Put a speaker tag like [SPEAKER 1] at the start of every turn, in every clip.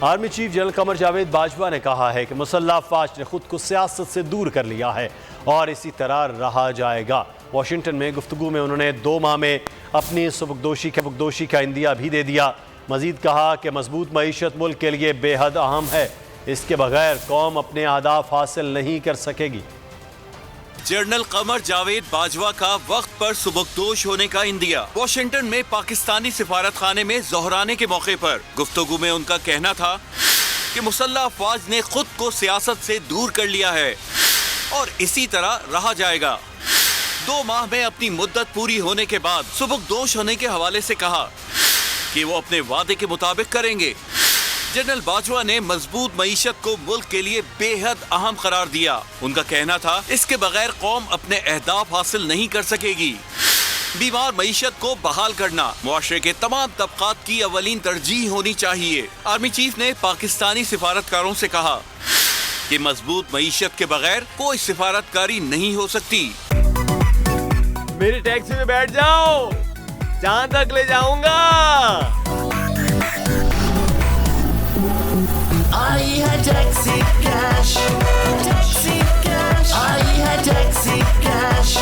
[SPEAKER 1] Army chief general Qamar Javed Bajwa نے کہا ہے کہ مسلح افواج نے خود کو سیاست سے دور کر لیا ہے اور اسی طرح رہا جائے گا۔ واشنگٹن میں گفتگو میں انہوں نے 2 ماہ میں اپنی سبکدوشی کا عندیہ بھی دے دیا۔ مزید کہا کہ مضبوط معیشت ملک کے لیے بے حد اہم ہے، اس کے بغیر قوم اپنے اہداف حاصل نہیں کر سکے گی۔
[SPEAKER 2] جنرل قمر جاوید باجوہ کا وقت پر سبکدوش ہونے کا عندیہ۔ واشنگٹن میں پاکستانی سفارت خانے میں ظہرانے کے موقع پر گفتگو میں ان کا کہنا تھا کہ مسلح افواج نے خود کو سیاست سے دور کر لیا ہے اور اسی طرح رہا جائے گا۔ 2 ماہ میں اپنی مدت پوری ہونے کے بعد سبکدوش ہونے کے حوالے سے کہا کہ وہ اپنے وعدے کے مطابق کریں گے۔ جنرل باجوہ نے مضبوط معیشت کو ملک کے لیے بے حد اہم قرار دیا۔ ان کا کہنا تھا اس کے بغیر قوم اپنے اہداف حاصل نہیں کر سکے گی۔ بیمار معیشت کو بحال کرنا معاشرے کے تمام طبقات کی اولین ترجیح ہونی چاہیے۔ آرمی چیف نے پاکستانی سفارتکاروں سے کہا کہ مضبوط معیشت کے بغیر کوئی سفارتکاری نہیں ہو سکتی۔
[SPEAKER 3] میری ٹیکسی میں بیٹھ جاؤ، جہاں تک لے جاؤں گا۔
[SPEAKER 4] آئی ہے ٹیکسی کیش، ٹیکسی کیش، آئی ہے ٹیکسی کیش،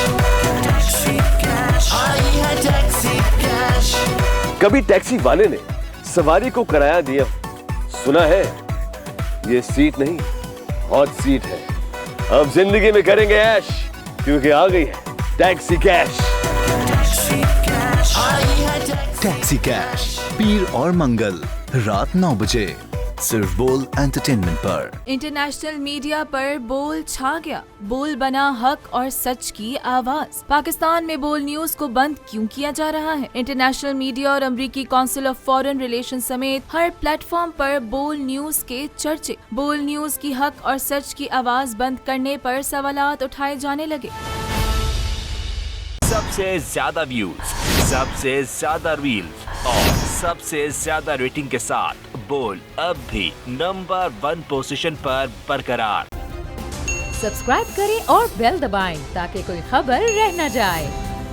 [SPEAKER 4] ٹیکسی کیش، آئی ہے ٹیکسی کیش۔
[SPEAKER 3] کبھی ٹیکسی والے نے سواری کو کرایہ دیا، سنا ہے یہ سیٹ نہیں ہاٹ سیٹ ہے۔ اب زندگی میں کریں گے ایش، کیونکہ آ گئی ہے ٹیکسی کیش۔
[SPEAKER 5] ٹیکسی کیش پیر اور منگل رات 9 بجے صرف بول انٹرٹینمنٹ پر۔
[SPEAKER 6] انٹرنیشنل میڈیا پر بول چھا گیا، بول بنا حق اور سچ کی آواز۔ پاکستان میں بول نیوز کو بند کیوں کیا جا رہا ہے؟ انٹرنیشنل میڈیا اور امریکی کونسل آف فارن ریلیشن سمیت ہر پلیٹ فارم پر بول نیوز کے چرچے۔ بول نیوز کی حق اور سچ کی آواز بند کرنے پر سوالات اٹھائے جانے لگے۔
[SPEAKER 7] سب سے زیادہ ویوز، سب سے زیادہ ریلز اور سب سے زیادہ ریٹنگ کے ساتھ بول اب بھی نمبر 1 پوزیشن پر برقرار۔
[SPEAKER 8] سبسکرائب کریں اور بیل دبائیں تاکہ کوئی خبر رہ نہ جائے۔